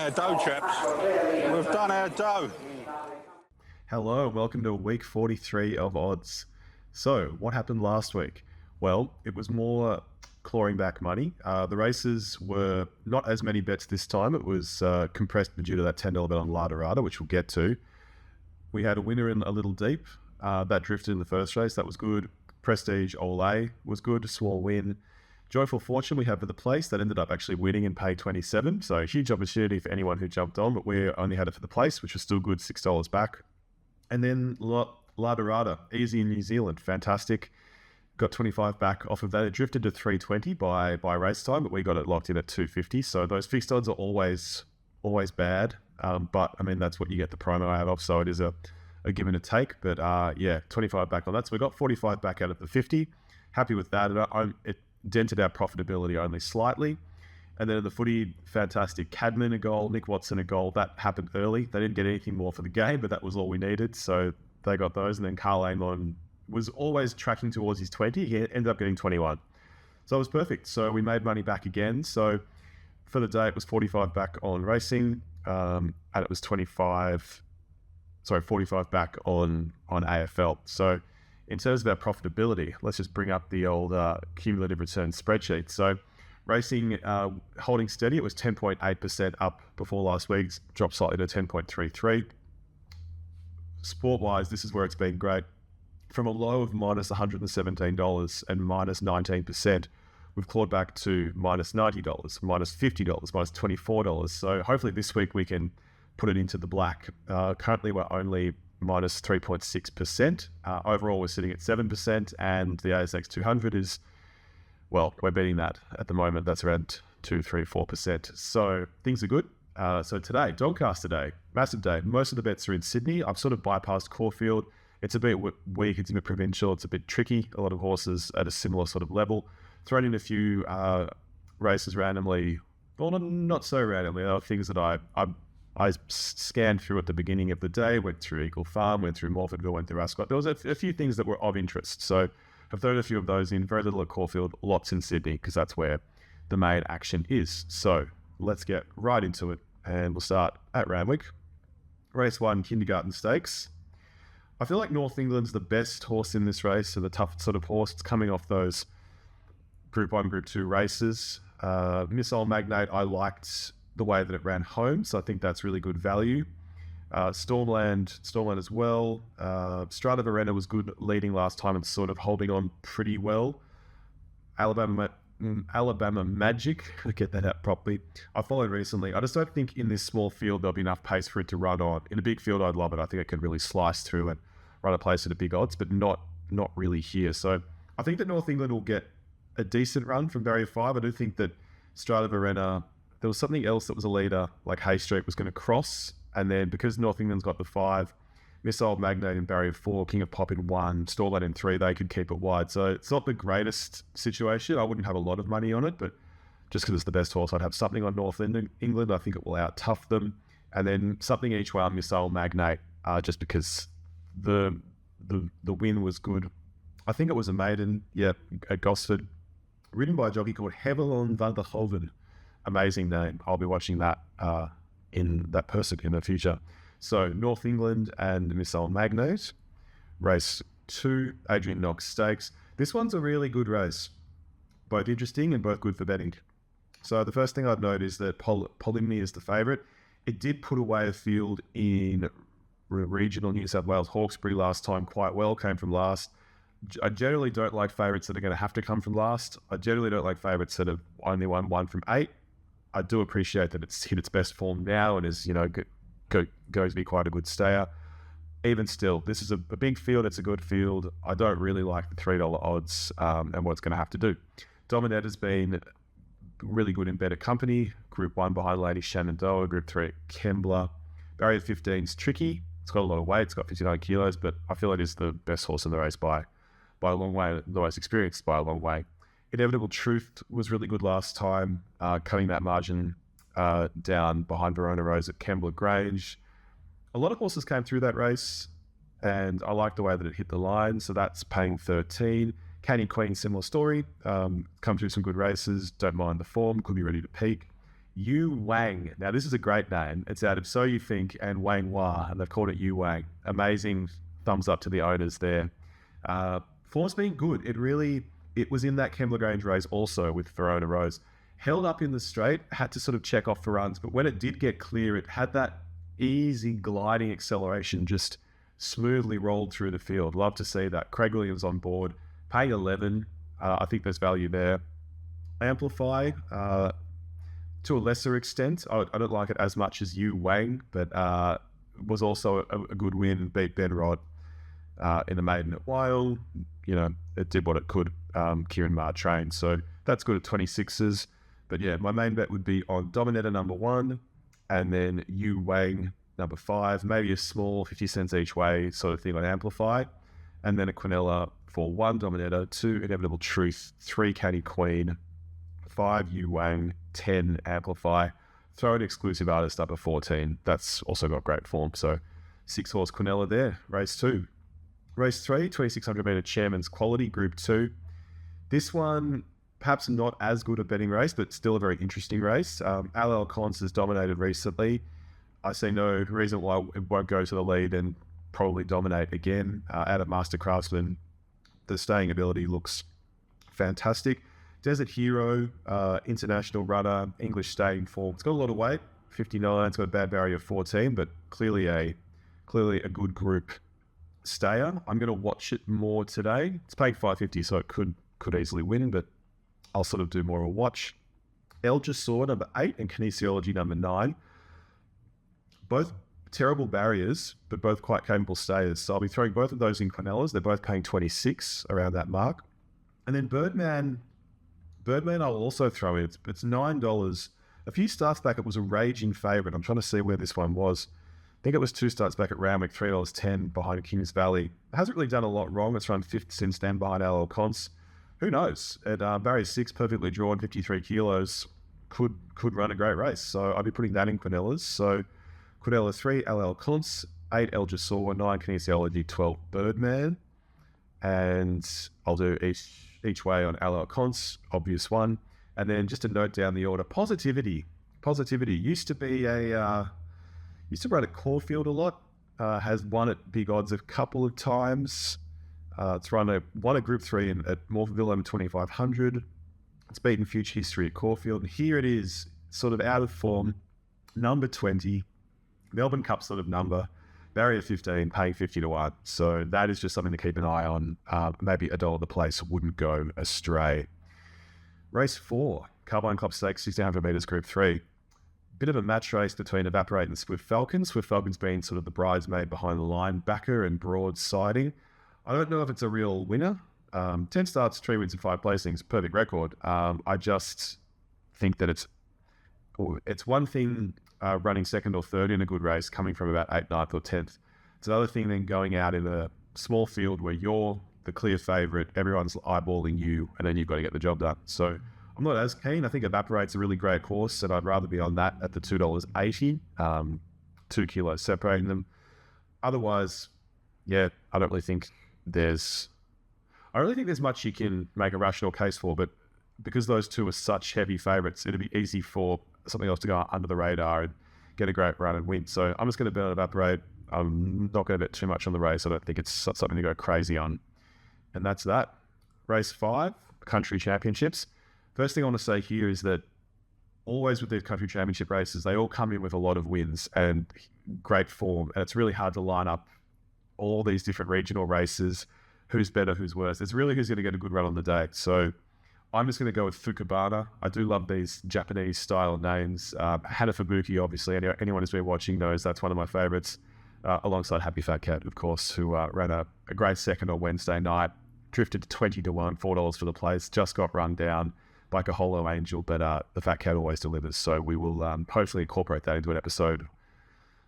our dough, chaps. We've done our dough. Hello, welcome to week 43 of odds. So, what happened last week? Well, it was more clawing back money. The races were not as many bets this time. It was compressed due to that $10 bet on La Dorada, which we'll get to. We had a winner in a little deep. That drifted in the first race. That was good. Prestige Olay was good. Small win. Joyful Fortune we have for the place. That ended up actually winning and paid 27. So huge opportunity for anyone who jumped on, but we only had it for the place, which was still good, $6 back. And then La Dorada, easy in New Zealand, fantastic. Got 25 back off of that. It drifted to 320 by race time, but we got it locked in at 250. So those fixed odds are always bad. But I mean, that's what you get the promo out of. So it is a give and a take. But yeah, 25 back on that. So we got 45 back out of the 50. Happy with that. It dented our profitability only slightly. And then in the footy, fantastic. Cadman a goal, Nick Watson a goal. That happened early. They didn't get anything more for the game, but that was all we needed. So they got those. And then Carl Amon was always tracking towards his 20. He ended up getting 21. So it was perfect. So we made money back again. So for the day, it was 45 back on racing. And it was 45 back on AFL. So in terms of our profitability, let's just bring up the old cumulative return spreadsheet. So racing holding steady, it was 10.8% up before last week's, dropped slightly to 10.33. Sport-wise, this is where it's been great. From a low of minus $117 and minus 19%, we've clawed back to minus $90, minus $50, minus $24. So hopefully this week we can put it into the black. Currently we're only minus 3.6%. Overall, we're sitting at 7%, and the ASX 200 is, well, we're beating that at the moment. That's around 2, 3, 4%. So things are good. So today, Doncaster Day, massive day. Most of the bets are in Sydney. I've sort of bypassed Caulfield. It's a bit weak. It's a bit provincial. It's a bit tricky. A lot of horses at a similar sort of level. Thrown in a few races randomly. Well, not so randomly. There are things that I scanned through at the beginning of the day, went through Eagle Farm, went through Morfordville, went through Ascot. There was a few things that were of interest. So I've thrown a few of those in, very little at Caulfield, lots in Sydney, because that's where the main action is. So let's get right into it. And we'll start at Randwick. Race 1, Kindergarten Stakes. I feel like North England's the best horse in this race, so the tough sort of horse. It's coming off those Group 1, Group 2 races. Missile Magnate, I liked the way that it ran home, so I think that's really good value. Stormland as well. Strata Verena was good leading last time and sort of holding on pretty well. Alabama Magic, get that out properly. I followed recently. I just don't think in this small field there'll be enough pace for it to run on. In a big field, I'd love it. I think it could really slice through and run a place at a big odds, but not really here. So I think that North England will get a decent run from Barrier 5. I do think that Strata Verena, there was something else that was a leader, like Hay Street was going to cross, and then because North England's got the 5, Missile Magnate in Barrier 4, King of Pop in 1, Stormland in 3, they could keep it wide. So it's not the greatest situation. I wouldn't have a lot of money on it, but just because it's the best horse, I'd have something on North England. I think it will out-tough them. And then something each way on Missile Magnate, just because the win was good. I think it was a maiden, at Gosford, ridden by a jockey called Hevelon van der Hoven. Amazing name. I'll be watching that in the future. So North England and Missile Magnate. Race 2, Adrian Knox Stakes. This one's a really good race. Both interesting and both good for betting. So the first thing I'd note is that Polymny is the favourite. It did put away a field in regional New South Wales Hawkesbury last time quite well, came from last. I generally don't like favourites that are going to have to come from last. I generally don't like favourites that have only won 1 from 8. I do appreciate that it's hit its best form now and is, going to be quite a good stayer. Even still, this is a big field. It's a good field. I don't really like the $3 odds and what it's going to have to do. Dominette has been really good in better company. Group 1 behind Lady Shenandoah. Group 3 at Kembla. Barrier 15 is tricky. It's got a lot of weight. It's got 59 kilos, but I feel it is the best horse in the race by a long way, the most experienced by a long way. Inevitable Truth was really good last time, cutting that margin down behind Verona Rose at Kembla Grange. A lot of horses came through that race, and I like the way that it hit the line, so that's paying 13. Canny Queen, similar story. Come through some good races, don't mind the form, could be ready to peak. Yu Wang. Now, this is a great name. It's out of So You Think and Wang Hua, and they've called it Yu Wang. Amazing. Thumbs up to the owners there. Form's been good. It was in that Kembla Grange race also with Verona Rose. Held up in the straight, had to sort of check off for runs, but when it did get clear, it had that easy gliding acceleration, just smoothly rolled through the field. Love to see that. Craig Williams on board, paying 11. I think there's value there. Amplify, to a lesser extent. I don't like it as much as Yu Wang, but was also a good win, beat Ben Rod in the maiden at Weil. It did what it could. Kieran Maher trained, so that's good at 26s. But yeah, my main bet would be on Dominator number 1, and then Yu Wang number 5, maybe a small 50 cents each way sort of thing on Amplify, and then a Quinella for 1 Dominator, 2 Inevitable Truth, 3 Canny Queen, 5 Yu Wang, 10 Amplify, throw an exclusive artist up at 14. That's also got great form. So 6 horse Quinella there. Race 2. Race 3, 2600 metre Chairman's Quality, Group 2. This one, perhaps not as good a betting race, but still a very interesting race. LL Cons has dominated recently. I see no reason why it won't go to the lead and probably dominate again. Out of Master Craftsman, the staying ability looks fantastic. Desert Hero, international runner, English staying form. It's got a lot of weight, 59. It's got a bad barrier of 14, but clearly a good group stayer. I'm going to watch it more today. It's paying $5.50, so it could easily win, but I'll sort of do more of a watch. El Jasor, number 8, and Kinesiology, number 9. Both terrible barriers, but both quite capable stayers. So I'll be throwing both of those in Quinellas. They're both paying 26, around that mark. And then Birdman I'll also throw in. It's $9. A few starts back, it was a raging favourite. I'm trying to see where this one was. I think it was 2 starts back at Randwick, $3.10 behind Kings Valley. It hasn't really done a lot wrong. It's run 5th since then behind LL Cons. Who knows? At barrier 6, perfectly drawn, 53 kilos, could run a great race. So I'll be putting that in Quinellas. So Quinella 3, LL Cons, 8 El Jasor, 9 Kinesiology, 12 Birdman. And I'll do each way on LL Cons, obvious one. And then just a note down the order, Positivity. Positivity used to run at Caulfield a lot. Has won at big odds a couple of times. It's won a Group 3 at Morpheville over 2,500. It's beaten Future History at Caulfield. And here it is, sort of out of form, number 20, Melbourne Cup sort of number, barrier 15, paying 50 to 1. So that is just something to keep an eye on. Maybe $1 the place wouldn't go astray. Race 4, Carbine Club Stakes, 1,600 metres, Group 3. Bit of a match race between Evaporate and Swift Falcon. Swift Falcon's been sort of the bridesmaid behind the line, backer and broad siding. I don't know if it's a real winner. 10 starts, 3 wins and 5 placings, perfect record. I just think that it's one thing running second or third in a good race, coming from about 8th, 9th or 10th. It's another thing then going out in a small field where you're the clear favourite, everyone's eyeballing you, and then you've got to get the job done. So I'm not as keen. I think Evaporate's a really great horse, and I'd rather be on that at the $2.80, 2 kilos separating them. Otherwise, yeah, I don't really think there's much you can make a rational case for, but because those two are such heavy favourites, it'd be easy for something else to go under the radar and get a great run and win. So I'm just going to bet on Evaporate. I'm not going to bet too much on the race. I don't think it's something to go crazy on. And that's that. Race 5, Country Championships. First thing I want to say here is that always with these Country Championship races, they all come in with a lot of wins and great form. And it's really hard to line up all these different regional races, who's better, who's worse. It's really who's going to get a good run on the day. So I'm just going to go with Fukubana. I do love these Japanese style names. Hanafubuki, obviously, anyone who's been watching knows that's one of my favourites, alongside Happy Fat Cat, of course, who ran a great second on Wednesday night, drifted to 20 to 1, $4 for the place, just got run down like a Holo Angel, but the Fat Cat always delivers. So we will hopefully incorporate that into an episode.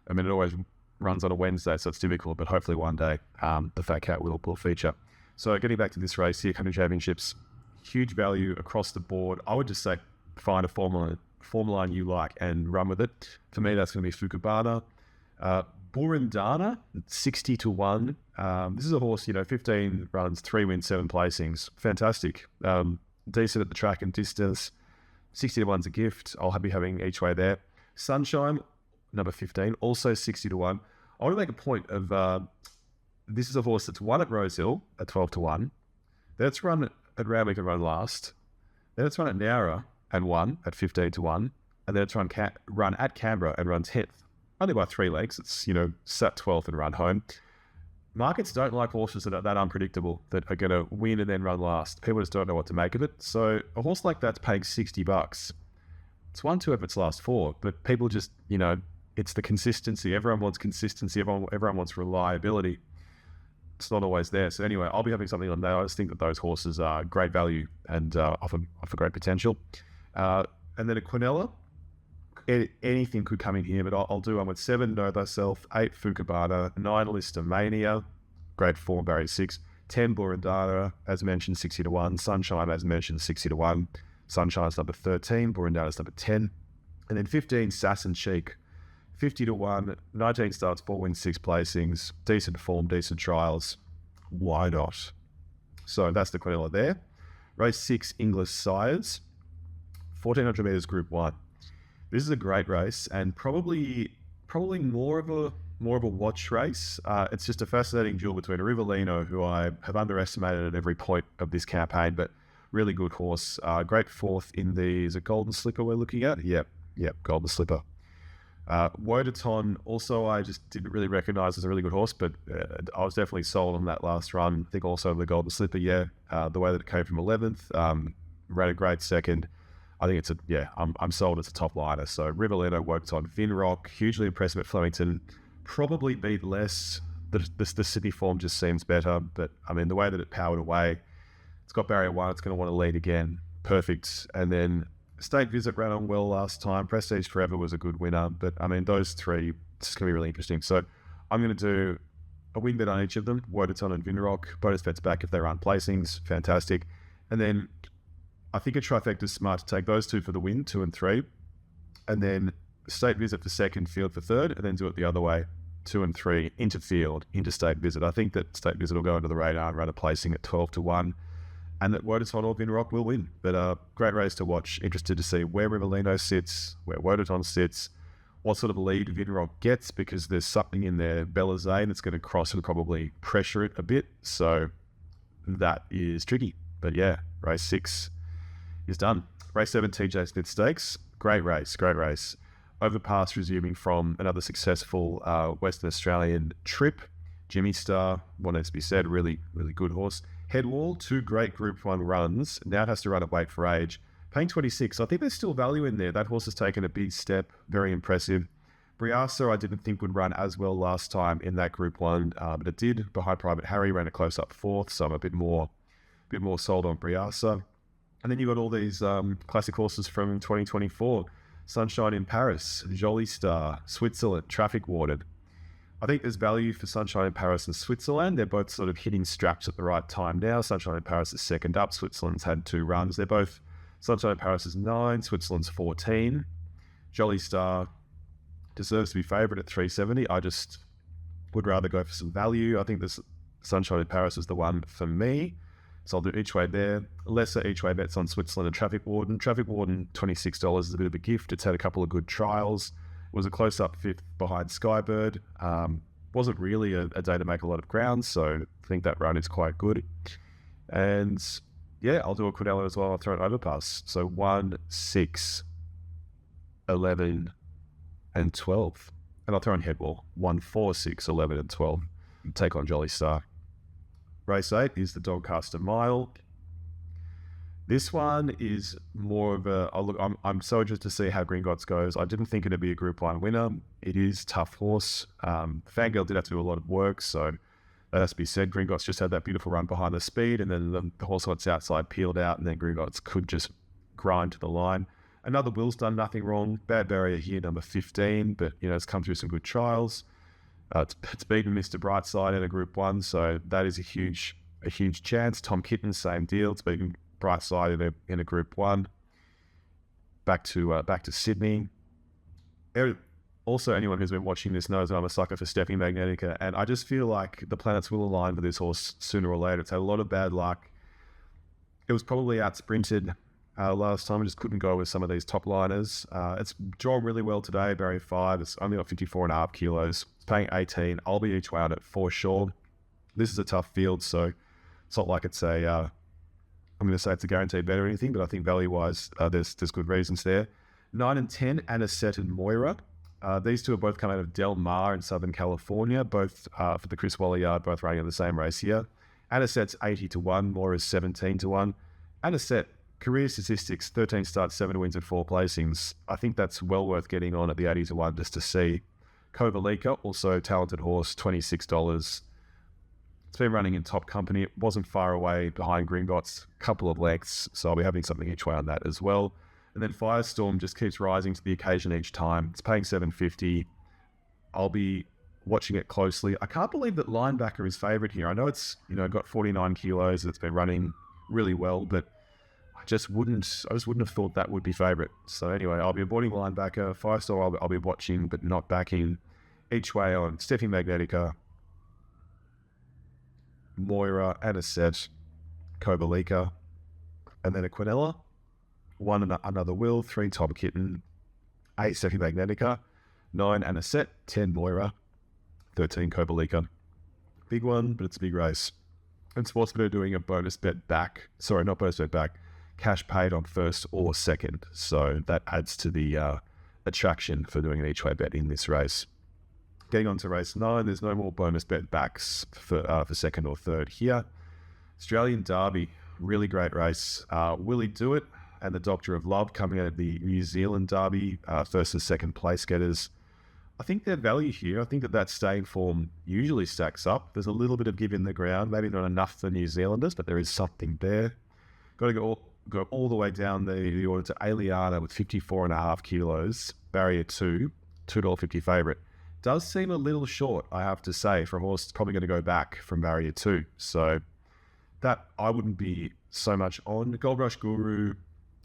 I mean, it always runs on a Wednesday, so it's difficult, but hopefully one day the Fat Cat will feature. So getting back to this race here, Country Championships, huge value across the board. I would just say find a form line you like and run with it. For me, that's going to be Fukubana. Burundana, 60 to 1. This is a horse, 15 runs, 3 wins, 7 placings. Fantastic. Decent at the track and distance. 60 to 1's a gift. I'll be having each way there. Sunshine, number 15, also 60 to 1. I want to make a point of this is a horse that's won at Rosehill at 12 to 1. Then it's run at Randwick and run last. Then it's run at Nowra and won at 15 to 1. And then it's run at Canberra and run 10th. Only by 3 legs. It's, sat 12th and run home. Markets don't like horses that are that unpredictable, that are going to win and then run last. People just don't know what to make of it. So a horse like that's paying $60. It's won 2 of its last 4, but people just, it's the consistency. Everyone wants consistency. Everyone wants reliability. It's not always there. So anyway, I'll be having something on that. I just think that those horses are great value and offer great potential. And then a Quinella. Anything could come in here, but I'll do one with 7, Know Thyself, 8, Fukabana, 9, Listomania, great form, Barrier 6, 10, Burundana, as mentioned, 60 to 1, Sunshine, as mentioned, 60 to 1, Sunshine's number 13, Burundana's number 10, and then 15, Sass and Cheek, 50 to 1, 19 starts, 4 wins, 6 placings, decent form, decent trials, why not? So that's the Quinella there. Race 6, English Sires, 1400 metres, Group 1. This is a great race and probably more of a watch race. It's just a fascinating duel between Rivellino, who I have underestimated at every point of this campaign, but really good horse. Great 4th in is it Golden Slipper we're looking at? Yep, Golden Slipper. Wodaton, also I just didn't really recognise as a really good horse, but I was definitely sold on that last run. I think also the Golden Slipper, the way that it came from 11th, ran a great second. I think I'm sold as a top liner. So Rivellino worked on Vinrock, hugely impressive at Flemington, probably beat less. The Sydney form just seems better, but I mean, the way that it powered away, it's got barrier 1, it's going to want to lead again. Perfect. And then State Visit ran on well last time. Prestige Forever was a good winner, but I mean, those 3, it's going to be really interesting. So I'm going to do a win bet on each of them, Wodaton and Vinrock. Bonus bets back if they run placings, fantastic. And then I think a trifecta is smart to take those 2 for the win, 2 and 3, and then State Visit for 2nd, Field for 3rd, and then do it the other way, 2 and 3, into Field, into State Visit. I think that State Visit will go under the radar and run a placing at 12 to 1, and that Wodaton or Vinrock will win. But great race to watch. Interested to see where Rivellino sits, where Wodaton sits, what sort of lead Vinrock gets, because there's something in there, Belazane, that's going to cross and probably pressure it a bit. So that is tricky. But yeah, race 6 is done. Race 7, TJ Smith Stakes. Great race. Overpass resuming from another successful Western Australian trip. Jimmy Star, what needs to be said, really, really good horse. Headwall, 2 great Group 1 runs. Now it has to run at weight for age. Paying 26. I think there's still value in there. That horse has taken a big step. Very impressive. Briasa, I didn't think would run as well last time in that Group 1, but it did. Behind Private Harry, ran a close up 4th, so I'm a bit more sold on Briasa. And then you've got all these classic horses from 2024. Sunshine in Paris, Jolie Star, Switzerland, Traffic Warden. I think there's value for Sunshine in Paris and Switzerland. They're both sort of hitting straps at the right time now. Sunshine in Paris is 2nd up. Switzerland's had 2 runs. They're both, Sunshine in Paris is 9, Switzerland's 14. Jolie Star deserves to be favourite at 370. I just would rather go for some value. I think this Sunshine in Paris is the one for me. So I'll do each way there. Lesser each way bets on Switzerland and Traffic Warden. Traffic Warden, $26 is a bit of a gift. It's had a couple of good trials. It was a close-up 5th behind Skybird. Wasn't really a day to make a lot of ground, so I think that run is quite good. And yeah, I'll do a Quinella as well. I'll throw an overpass. So 1, 6, 11, and 12. And I'll throw in Headwall. 1, 4, 6, 11, and 12. And take on Jolly Star. Race 8 is the Doncaster Mile. This one is more of a... I'm so interested to see how Gringotts goes. I didn't think it'd be a Group 1 winner. It is tough horse. Fangirl did have to do a lot of work, so that has to be said. Gringotts just had that beautiful run behind the speed, and then the horse on its outside peeled out, and then Gringotts could just grind to the line. Another Will's done nothing wrong. Bad barrier here, number 15, but it's come through some good trials. It's beaten Mr. Brightside in a Group 1, so that is a huge chance. Tom Kitten, same deal. It's beaten Brightside in a Group 1. Back to Sydney. Also, anyone who's been watching this knows that I'm a sucker for Stephanie Magnetica, and I just feel like the planets will align for this horse sooner or later. It's had a lot of bad luck. It was probably out-sprinted last time. I just couldn't go with some of these top liners. It's drawn really well today, barrier 5. It's only got 54.5 kilos. It's paying 18. I'll be each way on it for sure. This is a tough field, so it's not like it's I'm going to say it's a guaranteed bet or anything, but I think value-wise, there's good reasons there. 9 and 10, Ascot and Moira. These two are both coming out of Del Mar in Southern California, both for the Chris Waller yard, both running in the same race here. Ascot's 80-1, Moira's 17-1. Ascot, career statistics, 13 starts, 7 wins and 4 placings. I think that's well worth getting on at the 80-1 just to see. Kovalika, also talented horse, $26. It's been running in top company. It wasn't far away behind Gringotts, a couple of lengths, so I'll be having something each way on that as well. And then Firestorm just keeps rising to the occasion each time. It's paying $7.50. I'll be watching it closely. I can't believe that Linebacker is favourite here. I know it's got 49 kilos. It's been running really well, but I just wouldn't have thought that would be favourite. So anyway, I'll be avoiding Linebacker. Firestorm I'll be watching, but not backing. Each way on Steffi Magnetica, Moira, Ascot, Kovalika, and then a Quinella. 1 another Will, 3 Tom Kitten, 8 Steffi Magnetica, 9 Ascot, 10 Moira, 13 Kovalika. Big one, but it's a big race. And Sportsbet are doing a bonus bet back. Sorry, not bonus bet back. Cash paid on first or second. So that adds to the attraction for doing an each way bet in this race. Getting on to race 9, there's no more bonus bet backs for second or third here. Australian Derby, really great race. Willie Do It and the Doctor of Love coming out of the New Zealand Derby, first and second place getters. I think their value here, I think that staying form usually stacks up. There's a little bit of give in the ground, maybe not enough for New Zealanders, but there is something there. Got to go all the way down the order to Aliana with 54.5 kilos, barrier 2, $2.50 favourite. Does seem a little short, I have to say, for a horse that's probably going to go back from barrier 2. So that I wouldn't be so much on. Gold Rush Guru,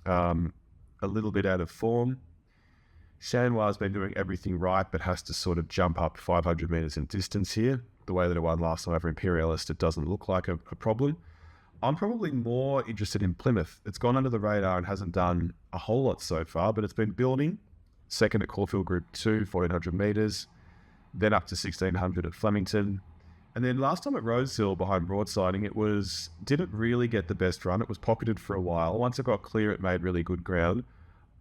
a little bit out of form. Chanoir's been doing everything right, but has to sort of jump up 500 metres in distance here. The way that it won last time over Imperialist, it doesn't look like a problem. I'm probably more interested in Plymouth. It's gone under the radar and hasn't done a whole lot so far, but it's been building. Second at Caulfield Group 2, 1,400 metres. Then up to 1,600 at Flemington. And then last time at Rosehill behind Broadsiding, didn't really get the best run. It was pocketed for a while. Once it got clear, it made really good ground.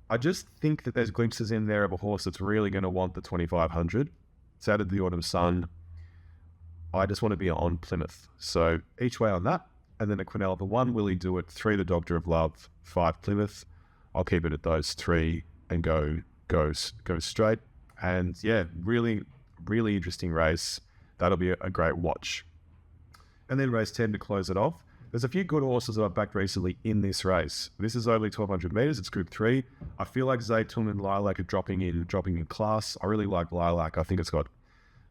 I just think that there's glimpses in there of a horse that's really going to want the 2,500. It's out of the Autumn Sun. I just want to be on Plymouth. So each way on that. And then a Quinella, the 1 Willie Do It, 3 the Doctor of Love, 5 Plymouth. I'll keep it at those 3 and go straight. And yeah, really interesting race. That'll be a great watch. And then race 10 to close it off. There's a few good horses that I've backed recently in this race. This is only 1,200 metres. It's Group 3. I feel like Zaytun and Lilac are dropping in class. I really like Lilac. I think it's got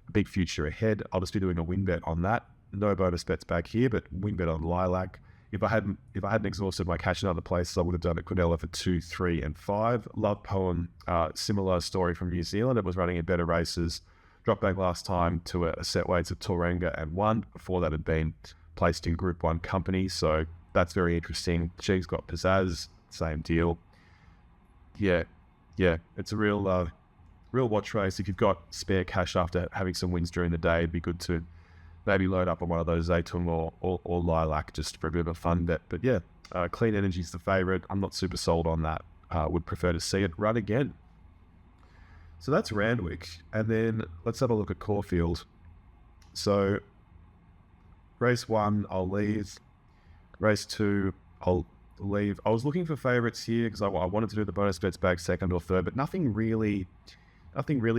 a big future ahead. I'll just be doing a win bet on that. No bonus bets back here, but win bet on Lilac. If I hadn't exhausted my cash in other places, I would have done it Quinella for 2, 3, and 5. Love Poem, similar story from New Zealand. It was running in better races. Dropped back last time to a set weights of Tauranga and 1. Before that had been placed in Group 1 company, so that's very interesting. She's got pizzazz, same deal. Yeah, it's a real watch race. If you've got spare cash after having some wins during the day, it'd be good to maybe load up on one of those Zaytun or Lilac just for a bit of a fun bet. But yeah, Clean Energy's the favourite. I'm not super sold on that. Would prefer to see it run again. So that's Randwick. And then let's have a look at Caulfield. So race 1, I'll leave. Race 2, I'll leave. I was looking for favourites here because I wanted to do the bonus bets back second or third, but nothing really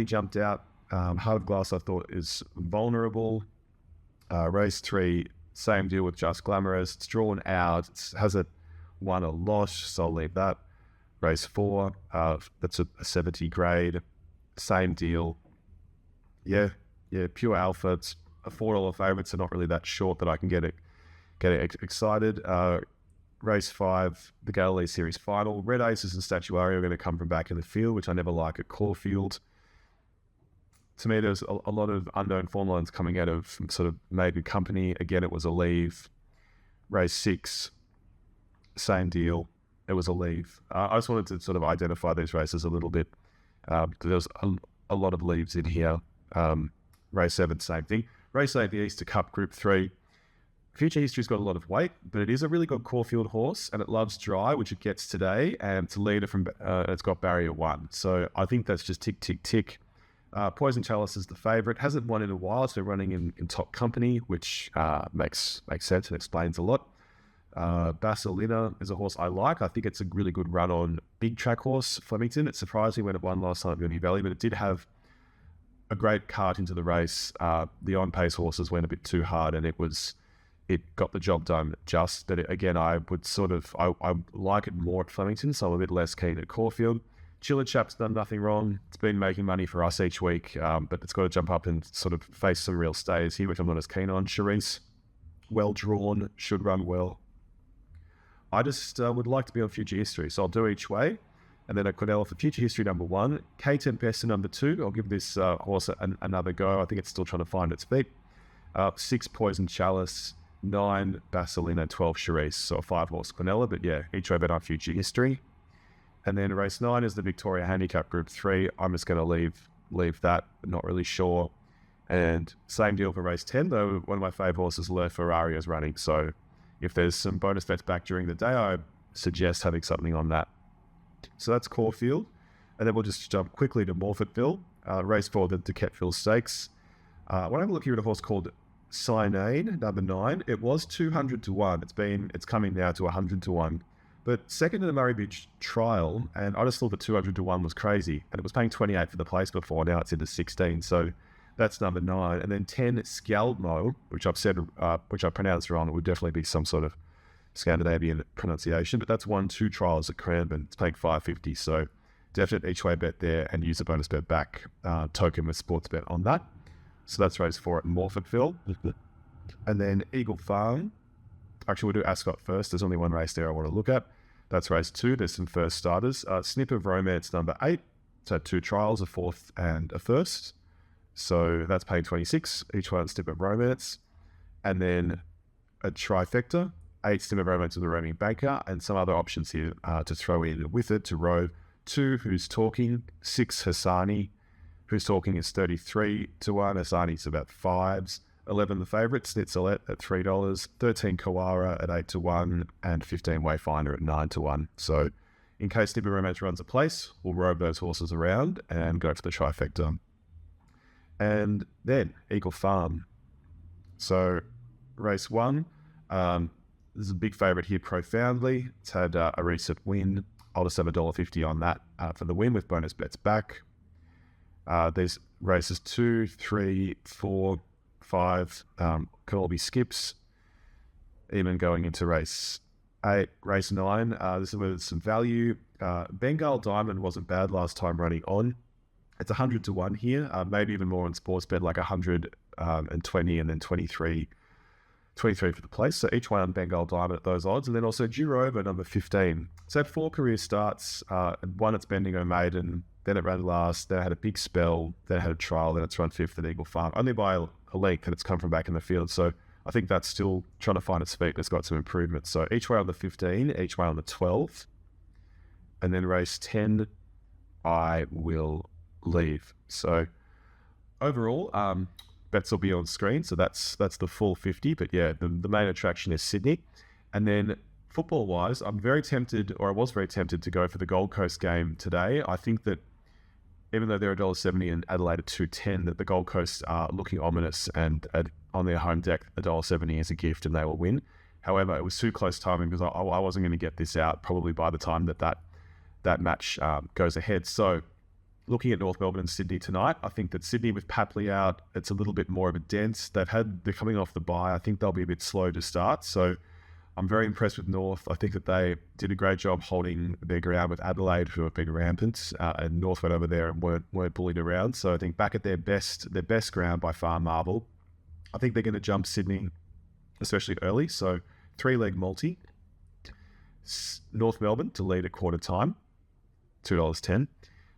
jumped out. Heart of Glass I thought is vulnerable. Race 3, same deal with Just Glamorous. It's drawn out. It hasn't won a loss, so I'll leave that. Race 4, that's a 70 grade. Same deal. Yeah, pure alpha. It's a $4 favourite, so not really that short that I can get excited. Race 5, the Galilee Series final. Red Aces and Statuary are going to come from back in the field, which I never like at Caulfield. To me, there's a lot of unknown form lines coming out of sort of maiden company. Again, it was a leave. Race 6, same deal. it was a leave. I just wanted to sort of identify these races a little bit because there was a lot of leaves in here. Race 7, same thing. Race 8, the Easter Cup Group 3. Future History's got a lot of weight, but it is a really good Caulfield horse, and it loves dry, which it gets today, and it's a leader from it's got barrier 1. So I think that's just tick, tick, tick. Poison Chalice is the favourite. Hasn't won in a while, so running in top company, which makes sense and explains a lot. Basilina is a horse I like. I think it's a really good run on big track horse, Flemington. It surprised me when it won last time at Uni Valley, but it did have a great cart into the race. The on-pace horses went a bit too hard, and it got the job done just. But again, I would I like it more at Flemington, so I'm a bit less keen at Caulfield. Chiller Chap's done nothing wrong. It's been making money for us each week, but it's got to jump up and sort of face some real stays here, which I'm not as keen on. Charisse, well drawn, should run well. I just would like to be on Future History, so I'll do each way. And then a Quinella for Future History number 1. K Tempesta number 2. I'll give this horse another go. I think it's still trying to find its feet. 6 Poison Chalice, 9 Basilina, 12 Charisse. So a 5-horse Quinella, but yeah, each way bet on Future History. And then race 9 is the Victoria Handicap Group 3. I'm just going to leave that, but not really sure. And same deal for race 10, though one of my favourite horses, Le Ferrari, is running. So if there's some bonus bets back during the day, I suggest having something on that. So that's Caulfield. And then we'll just jump quickly to Morfettville. Race 4, the Dequetteville Stakes. When I have a look here at a horse called Cyanane, number 9, it was 200 to 1. It's coming now to 100 to 1. But second in the Murray Beach trial, and I just thought the 200 to 1 was crazy. And it was paying 28 for the place before, now it's into 16. So that's number 9. And then 10, Scaldmo, which I pronounced wrong. It would definitely be some sort of Scandinavian pronunciation, but that's 1-2 trials at Cranbourne. It's paying $5.50. So definite each way bet there, and use a bonus bet back token with sports bet on that. So that's race 4 at Morfettville. And then Eagle Farm. Actually, we'll do Ascot first. There's only one race there I want to look at. That's race 2. There's some first starters. Snip of Romance number 8. It's had 2 trials, a 4th and a 1st. So that's paying 26. Each one Snip of Romance. And then a trifecta. 8 Snip of Romance with the Roaming Banker, and some other options here to throw in with it to rove. 2, Who's Talking. 6, Hassani. Who's Talking is 33 to 1. Hassani's about 5s. 11, the favourite, Snitzelette at $3. 13, Kawara at 8 to 1. And 15, Wayfinder at 9 to 1. So in case Snip of Romance runs a place, we'll rove those horses around and go for the trifecta. And then Eagle Farm. So race 1, this is a big favourite here, Profoundly. It's had a recent win. I'll just have $1.50 on that for the win with bonus bets back. There's races 2, 3, 4, 5 can all be skips. Even going into race 8, race 9. This is with some value. Bengal Diamond wasn't bad last time running on. It's 100 to 1 here. Maybe even more on sports bet, like 120 and then 23 for the place. So each one on Bengal Diamond at those odds. And then also Durova, number 15. So had 4 career starts. One at Bendigo Maiden, then it ran last, then it had a big spell, then it had a trial, then it's run 5th at Eagle Farm. Only by a length, and it's come from back in the field. So I think that's still trying to find its feet. It's got some improvement. So each way on the 15, each way on the 12. And then race 10, I will leave. So overall, bets will be on screen, so that's the full 50. But yeah, the main attraction is Sydney. And then football-wise, I was very tempted to go for the Gold Coast game today. I think that even though they're $1.70 and Adelaide at $2.10, that the Gold Coast are looking ominous, and on their home deck, $1.70 is a gift and they will win. However, it was too close timing because I wasn't going to get this out probably by the time that match goes ahead. So looking at North Melbourne and Sydney tonight, I think that Sydney with Papley out, it's a little bit more of a dense. They're coming off the bye. I think they'll be a bit slow to start. So I'm very impressed with North. I think that they did a great job holding their ground with Adelaide, who have been rampant, and North went over there and weren't bullied around. So I think back at their best ground by far, Marvel. I think they're going to jump Sydney, especially early. So 3-leg multi. North Melbourne to lead at quarter time, $2.10.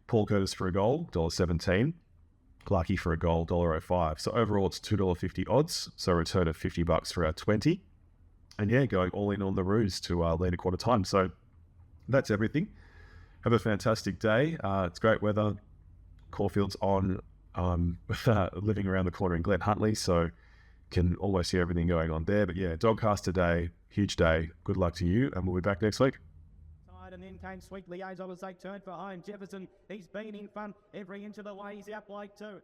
Paul Curtis for a goal, $1.17. Clarkey for a goal, $1.05. So overall, it's $2.50 odds. So a return of $50 for our 20. And yeah, going all in on the ruse to lead a quarter time. So that's everything. Have a fantastic day. It's great weather. Caulfield's on, living around the corner in Glen Huntly, so can almost hear everything going on there. But yeah, Doncaster day, huge day. Good luck to you, and we'll be back next week. And then came Sweet Liaison as they turned for home. Jefferson, he's been in front every inch of the way. He's out like two.